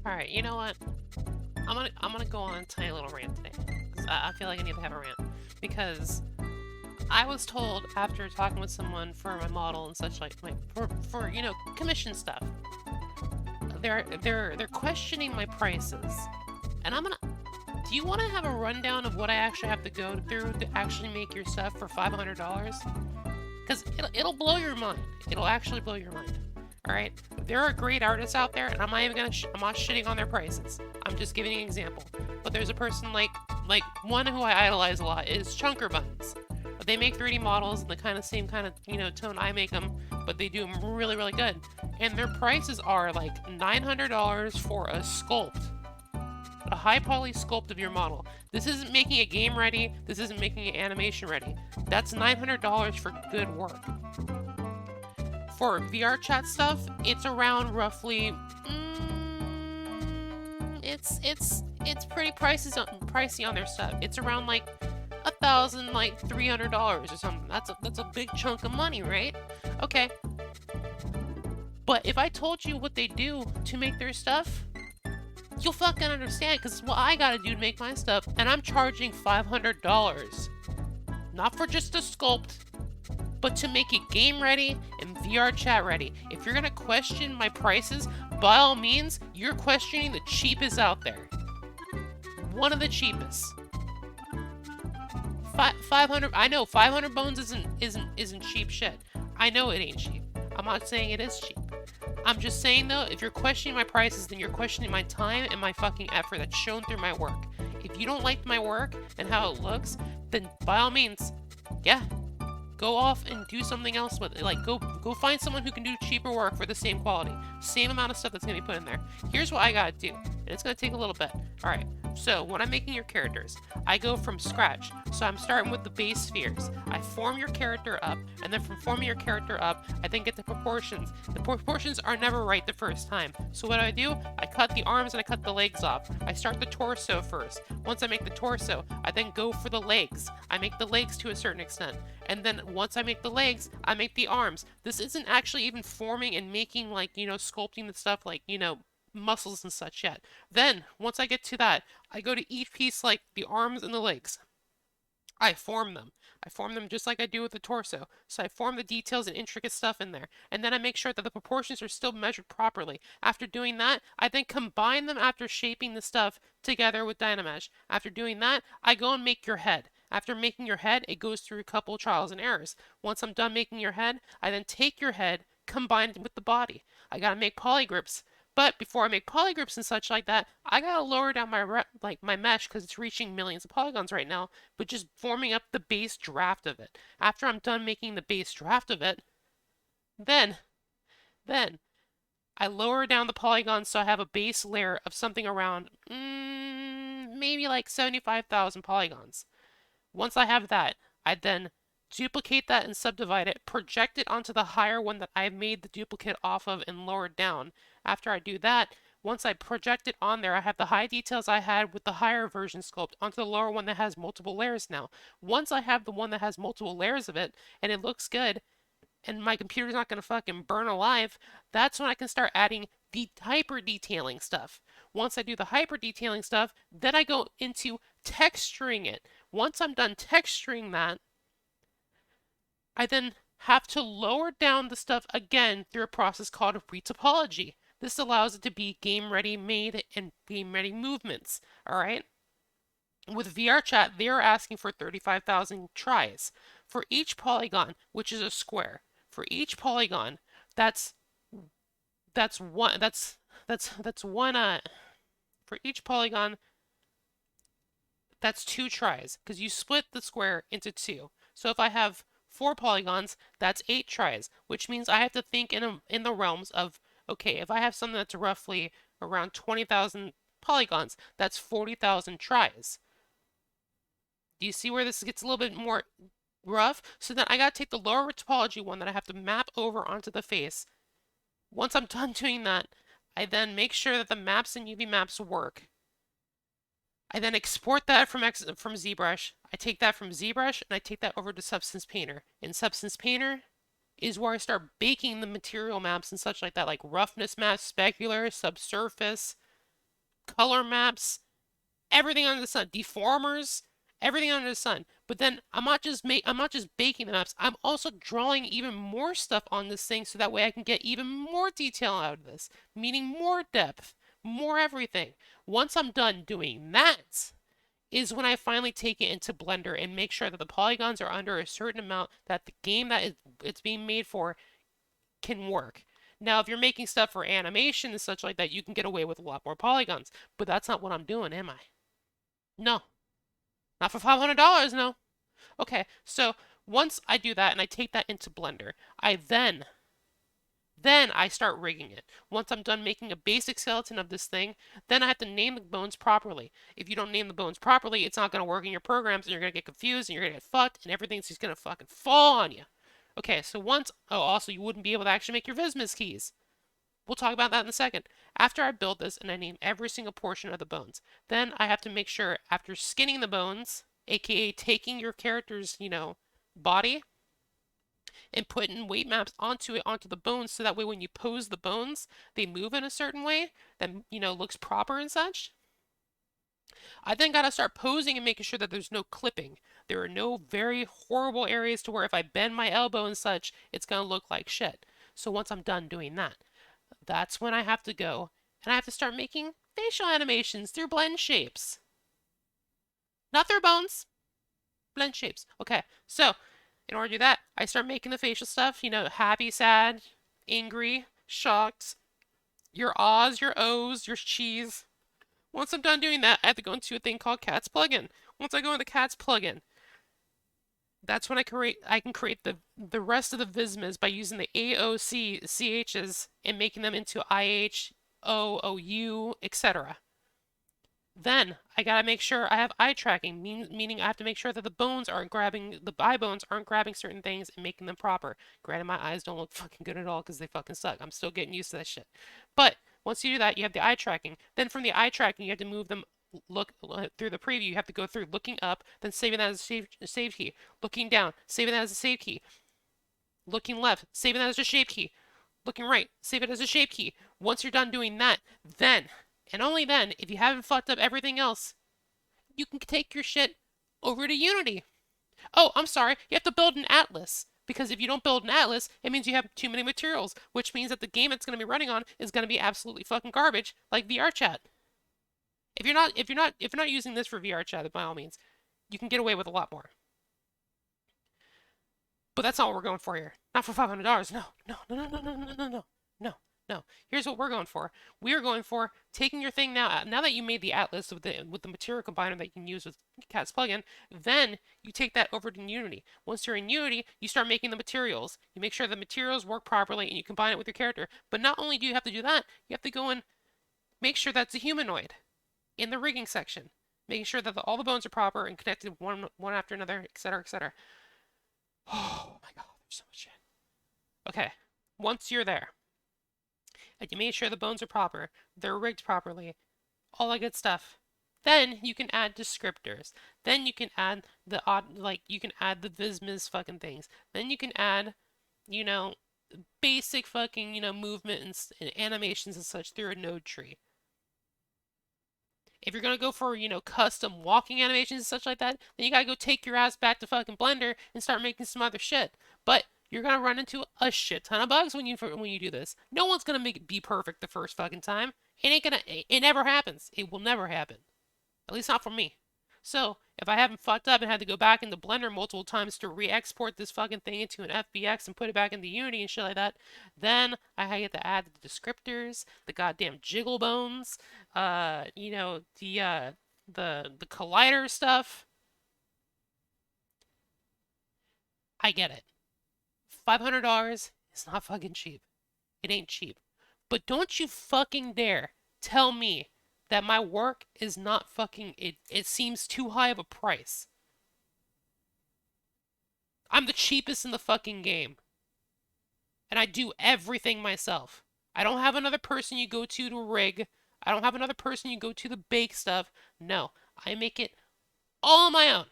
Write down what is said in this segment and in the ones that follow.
All right, you know what? I'm gonna go on a tiny little rant today. 'Cause I feel like I need to have a rant because I was told after talking with someone for my model and such like for commission stuff. They're questioning my prices, and I'm gonna. Do you want to have a rundown of what I actually have to go through to actually make your stuff for $500? Because it'll blow your mind. It'll actually blow your mind. All right, there are great artists out there, and I'm not even gonna. I'm not shitting on their prices. I'm just giving an example. But there's a person like one who I idolize a lot is Chunker Buttons. They make 3D models in the same kind of tone I make them, but they do them really really good. And their prices are like $900 for a sculpt, a high poly sculpt of your model. This isn't making it game ready. This isn't making it animation ready. That's $900 for good work. For VR chat stuff, it's around roughly. It's pretty pricey on their stuff. It's around like $300 or something. That's a big chunk of money, right? Okay. But if I told you what they do to make their stuff, you'll fucking understand, because it's what I gotta do to make my stuff, and I'm charging $500. Not for just a sculpt, but to make it game ready and VR chat ready. If you're gonna question my prices, by all means, you're questioning the cheapest out there. One of the cheapest. 500. I know 500 bones isn't cheap shit. I know it ain't cheap. I'm not saying it is cheap. I'm just saying though, if you're questioning my prices, then you're questioning my time and my fucking effort that's shown through my work. If you don't like my work and how it looks, then by all means, yeah, go off and do something else with it. Like go find someone who can do cheaper work for the same quality, same amount of stuff that's gonna be put in there. Here's what I gotta do, and it's gonna take a little bit. All right. So when I'm making your characters, I go from scratch. So I'm starting with the base spheres. I form your character up, and then from forming your character up, I then get the proportions. The proportions are never right the first time. So what do? I cut the arms and I cut the legs off. I start the torso first. Once I make the torso, I then go for the legs. I make the legs to a certain extent. And then once I make the legs, I make the arms. This isn't actually even forming and making sculpting the stuff muscles and such yet. Then, once I get to that, I go to each piece like the arms and the legs. I form them. I form them just like I do with the torso. So I form the details and intricate stuff in there. And then I make sure that the proportions are still measured properly. After doing that, I then combine them after shaping the stuff together with Dynamesh. After doing that, I go and make your head. After making your head, it goes through a couple trials and errors. Once I'm done making your head, I then take your head, combine it with the body. I gotta make polygrips. But before I make polygrips and such like that, I gotta lower down my mesh because it's reaching millions of polygons right now. But just forming up the base draft of it. After I'm done making the base draft of it, then then I lower down the polygons so I have a base layer of something around maybe like 75,000 polygons. Once I have that, I then duplicate that and subdivide it, project it onto the higher one that I made the duplicate off of and lowered down. After I do that, once I project it on there, I have the high details I had with the higher version sculpt onto the lower one that has multiple layers now. Once I have the one that has multiple layers of it and it looks good and my computer's not going to fucking burn alive, that's when I can start adding the hyper detailing stuff. Once I do the hyper detailing stuff, then I go into texturing it. Once I'm done texturing that, I then have to lower down the stuff again through a process called retopology. This allows it to be game ready made and game ready movements. All right. With VRChat, they're asking for 35,000 tries for each polygon, which is a square. For each polygon, that's one. That's one. For each polygon, that's 2 tries because you split the square into 2. So if I have 4 polygons, that's 8 tries, which means I have to think in the realms of, okay, if I have something that's roughly around 20,000 polygons, that's 40,000 tries. Do you see where this gets a little bit more rough? So then I gotta take the lower topology one that I have to map over onto the face. Once I'm done doing that, I then make sure that the maps and UV maps work. I then export that from ZBrush. I take that from ZBrush and I take that over to Substance Painter. In Substance Painter is where I start baking the material maps and such like that, like roughness maps, specular, subsurface, color maps, everything under the sun, deformers, everything under the sun. But then I'm not just baking the maps. I'm also drawing even more stuff on this thing so that way I can get even more detail out of this, meaning more depth, more everything. Once I'm done doing that, is when I finally take it into Blender and make sure that the polygons are under a certain amount that the game that it's being made for can work. Now, if you're making stuff for animation and such like that, you can get away with a lot more polygons. But that's not what I'm doing, am I? No, not for $500, no. Okay, so once I do that and I take that into Blender, then I start rigging it. Once I'm done making a basic skeleton of this thing, then I have to name the bones properly. If you don't name the bones properly, it's not going to work in your programs and you're going to get confused and you're going to get fucked and everything's just going to fucking fall on you. Okay, so also you wouldn't be able to actually make your Vismas keys. We'll talk about that in a second. After I build this and I name every single portion of the bones, then I have to make sure after skinning the bones, aka taking your character's, body and putting weight maps onto the bones so that way when you pose the bones, they move in a certain way that, looks proper and such. I then gotta start posing and making sure that there's no clipping. There are no very horrible areas to where if I bend my elbow and such, it's gonna look like shit. So once I'm done doing that, that's when I have to go and I have to start making facial animations through blend shapes. Not through bones, blend shapes. Okay, so in order to do that, I start making the facial stuff, happy, sad, angry, shocked, your ahs, your ohs, your cheese. Once I'm done doing that, I have to go into a thing called Cats plugin. Once I go into Cats plugin, that's when I can create the rest of the Vismas by using the AOC CHs and making them into IH, OOU, etc. Then I gotta make sure I have eye tracking, meaning I have to make sure that the eye bones aren't grabbing certain things and making them proper. Granted, my eyes don't look fucking good at all because they fucking suck. I'm still getting used to that shit. But once you do that, you have the eye tracking. Then from the eye tracking, you have to move them look through the preview. You have to go through looking up, then saving that as a save key. Looking down, saving that as a save key. Looking left, saving that as a shape key. Looking right, save it as a shape key. Once you're done doing that, then and only then, if you haven't fucked up everything else, you can take your shit over to Unity. Oh, I'm sorry, you have to build an atlas. Because if you don't build an atlas, it means you have too many materials, which means that the game it's going to be running on is going to be absolutely fucking garbage, like VRChat. If you're not using this for VRChat, by all means, you can get away with a lot more. But that's not what we're going for here. Not for $500. No, no, no, no, no, no, no, no, no, no. No, here's what we're going for. We are going for taking your thing now. Now that you made the atlas with the material combiner that you can use with Cats plugin, then you take that over to Unity. Once you're in Unity, you start making the materials. You make sure the materials work properly and you combine it with your character. But not only do you have to do that, you have to go and make sure that's a humanoid in the rigging section, making sure that all the bones are proper and connected one after another, etc., etc. Oh my god, there's so much shit. Okay, once you're there, and you made sure the bones are proper, they're rigged properly, all that good stuff. Then you can add descriptors. Then you can add the you can add the Vismas fucking things. Then you can add, basic fucking, movement and animations and such through a node tree. If you're gonna go for, custom walking animations and such like that, then you gotta go take your ass back to fucking Blender and start making some other shit. But you're gonna run into a shit ton of bugs when you do this. No one's gonna make it be perfect the first fucking time. It never happens. It will never happen. At least not for me. So, if I haven't fucked up and had to go back into Blender multiple times to re-export this fucking thing into an FBX and put it back into Unity and shit like that, then I get to add the descriptors, the goddamn jiggle bones, the collider stuff. I get it. $500 is not fucking cheap. It ain't cheap. But don't you fucking dare tell me that my work is not fucking it seems too high of a price. I'm the cheapest in the fucking game. And I do everything myself. I don't have another person you go to rig. I don't have another person you go to bake stuff. No, I make it all on my own.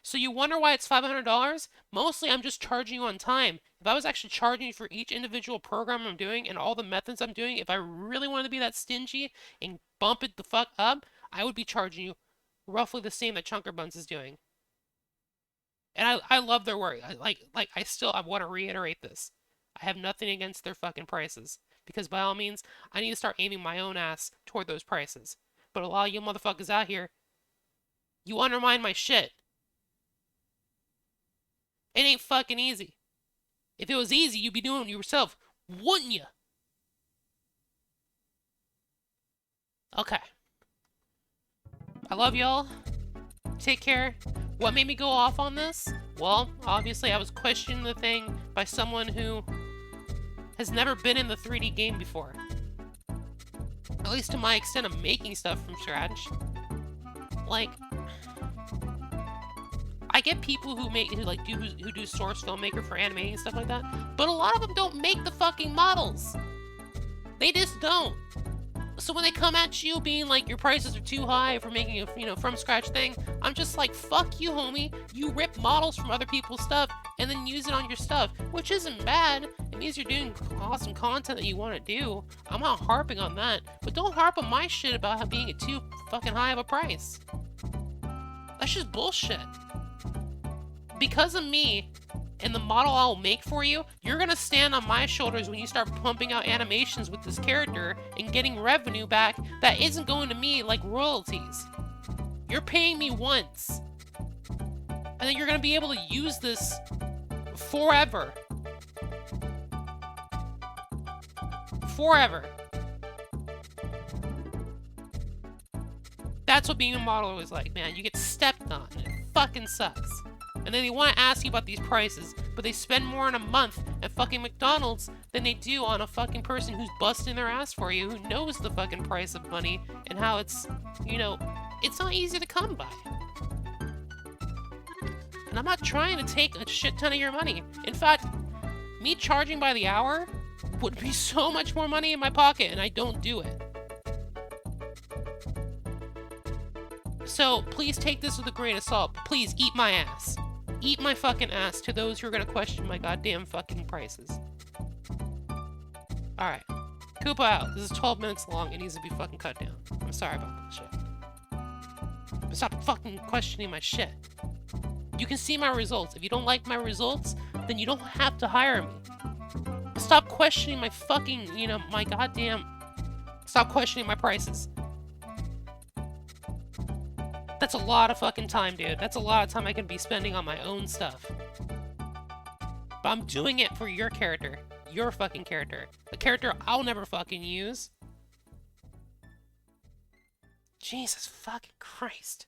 So you wonder why it's $500? Mostly I'm just charging you on time. If I was actually charging you for each individual program I'm doing and all the methods I'm doing, if I really wanted to be that stingy and bump it the fuck up, I would be charging you roughly the same that Chunker Buns is doing. And I love their work. I want to reiterate this. I have nothing against their fucking prices. Because by all means, I need to start aiming my own ass toward those prices. But a lot of you motherfuckers out here, you undermine my shit. It ain't fucking easy. If it was easy, you'd be doing it yourself, wouldn't you? Okay. I love y'all. Take care. What made me go off on this? Well, obviously I was questioning the thing by someone who has never been in the 3D game before. At least to my extent of making stuff from scratch. Like, I get people who do Source Filmmaker for animating and stuff like that, but a lot of them don't make the fucking models. They just don't. So when they come at you being like your prices are too high for making a from scratch thing, I'm just like, fuck you, homie. You rip models from other people's stuff and then use it on your stuff, which isn't bad. It means you're doing awesome content that you want to do. I'm not harping on that, but don't harp on my shit about how being too fucking high of a price. That's just bullshit. Because of me and the model I'll make for you, you're gonna stand on my shoulders when you start pumping out animations with this character and getting revenue back that isn't going to me like royalties. You're paying me once. And then you're gonna be able to use this forever. Forever. That's what being a model is like, man. You get stepped on. It fucking sucks. And then they want to ask you about these prices, but they spend more in a month at fucking McDonald's than they do on a fucking person who's busting their ass for you, who knows the fucking price of money and how it's, it's not easy to come by. And I'm not trying to take a shit ton of your money. In fact, me charging by the hour would be so much more money in my pocket, and I don't do it. So please take this with a grain of salt. Please eat my ass. Eat my fucking ass to those who are gonna question my goddamn fucking prices. Alright. Koopa out. This is 12 minutes long. It needs to be fucking cut down. I'm sorry about that shit. But stop fucking questioning my shit. You can see my results. If you don't like my results, then you don't have to hire me. But stop questioning my fucking, my goddamn... Stop questioning my prices. That's a lot of fucking time, dude. That's a lot of time I can be spending on my own stuff. But I'm doing it for your character. Your fucking character. A character I'll never fucking use. Jesus fucking Christ.